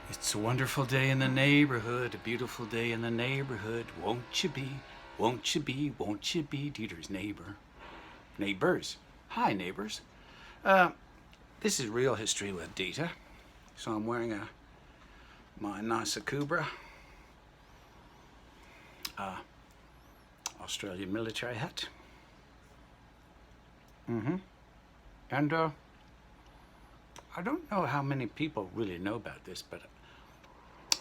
It's a wonderful day in the neighborhood, a beautiful day in the neighborhood. Won't you be, won't you be, won't you be Dieter's neighbor? Neighbors. Hi, neighbors. Uh, this is Real History with Dieter. So I'm wearing my nice Cobra Australian military hat. And I don't know how many people really know about this, but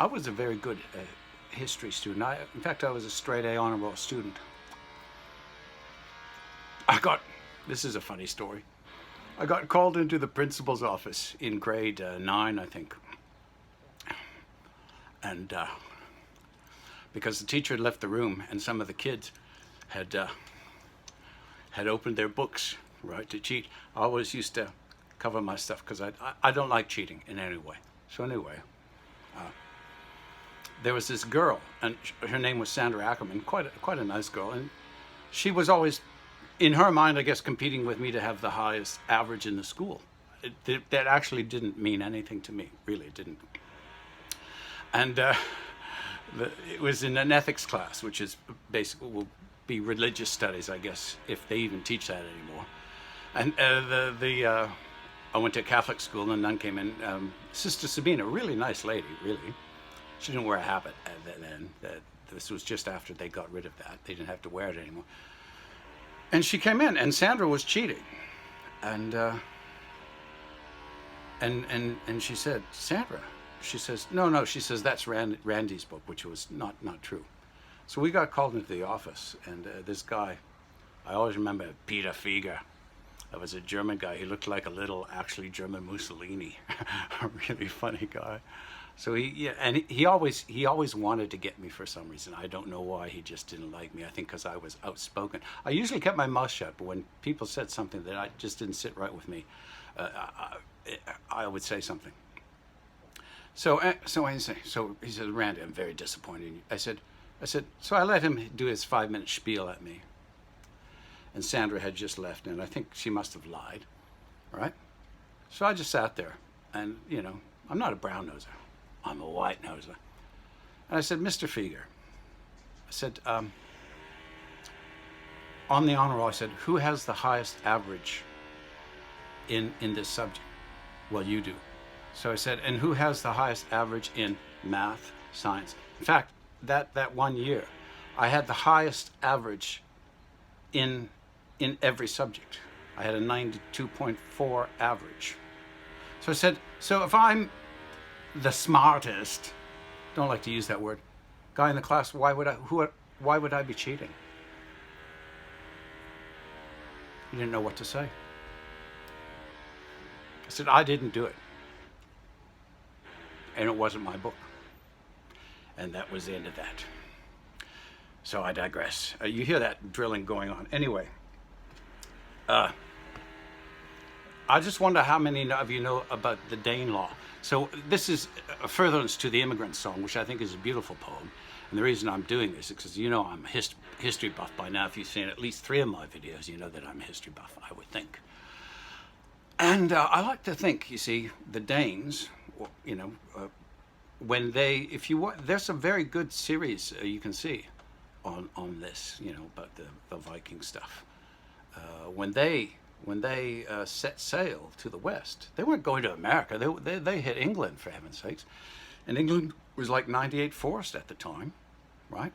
I was a very good history student. In fact, I was a straight A honor roll student. This is a funny story. I got called into the principal's office in grade 9, I think. And because the teacher had left the room and some of the kids had opened their books, right, to cheat. I always used to cover my stuff because I don't like cheating in any way. So anyway, there was this girl, and her name was Sandra Ackerman, quite a nice girl, and she was always, in her mind, I guess, competing with me to have the highest average in the school. That actually didn't mean anything to me, really didn't. And it was in an ethics class, which is basically will be religious studies, I guess, if they even teach that anymore. And I went to a Catholic school, and a nun came in. Sister Sabina, a really nice lady, really. She didn't wear a habit then. This was just after they got rid of that. They didn't have to wear it anymore. And she came in, and Sandra was cheating. And she said, Sandra. She says, no. She says, that's Randy's book, which was not true. So we got called into the office, and this guy, I always remember Peter Fieger. That was a German guy. He looked like a little, actually, German Mussolini. A really funny guy. So he always wanted to get me for some reason. I don't know why. He just didn't like me. I think because I was outspoken. I usually kept my mouth shut, but when people said something that I just didn't sit right with me, I would say something. So he said, Randy, I'm very disappointed in you. I said, so I let him do his 5-minute spiel at me. And Sandra had just left, and I think she must have lied, right? So I just sat there, and, I'm not a brown noser. I'm a white noser. And I said, Mr. Fieger, I said, on the honor roll, I said, who has the highest average in this subject? Well, you do. So I said, and who has the highest average in math, science? In fact, that 1 year, I had the highest average in every subject. I had a 92.4 average. So I said, so if I'm the smartest, don't like to use that word, guy in the class, why would I be cheating? He didn't know what to say. I said, I didn't do it. And it wasn't my book. And that was the end of that. So I digress. You hear that drilling going on. Anyway, I just wonder how many of you know about the Danelaw. So this is a furtherance to the Immigrant Song, which I think is a beautiful poem. And the reason I'm doing this is because I'm a history buff by now. If you've seen at least 3 of my videos, you know that I'm a history buff, I would think. And I like to think, you see, the Danes, when there's some very good series you can see on this, about the Viking stuff. When they set sail to the west, they weren't going to America. They hit England, for heaven's sakes, and England was like 98 Forest at the time, right?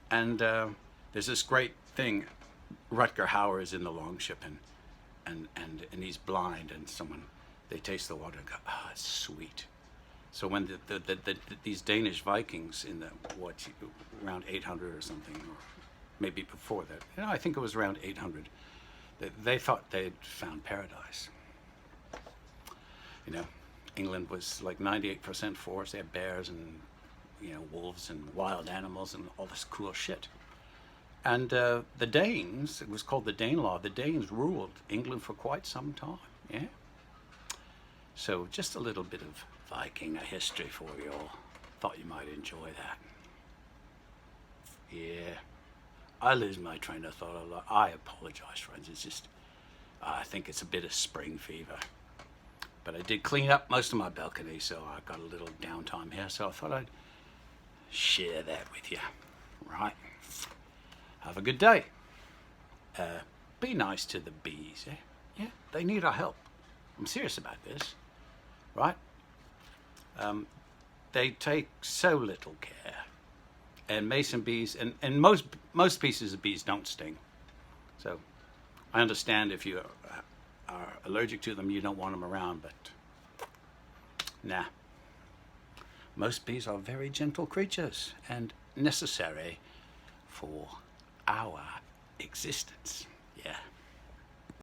And there's this great thing. Rutger Hauer is in the longship, and he's blind, and they taste the water and go, it's sweet. So when these Danish Vikings in around 800 or something, or maybe before that, I think it was around 800, they thought they'd found paradise. England was like 98% forest. They had bears and wolves and wild animals and all this cool shit. And the Danes, it was called the Danelaw. The Danes ruled England for quite some time. Yeah. So just a little bit of Viking history for you all. Thought you might enjoy that. Yeah. I lose my train of thought a lot. I apologize, friends. It's just, I think it's a bit of spring fever. But I did clean up most of my balcony, so I got a little downtime here. So I thought I'd share that with you. Right. Have a good day. Be nice to the bees. Eh? Yeah, they need our help. I'm serious about this. Right? They take so little care. And mason bees, and most species of bees don't sting. So I understand if you are allergic to them, you don't want them around, but nah. Most bees are very gentle creatures and necessary for our existence. Yeah.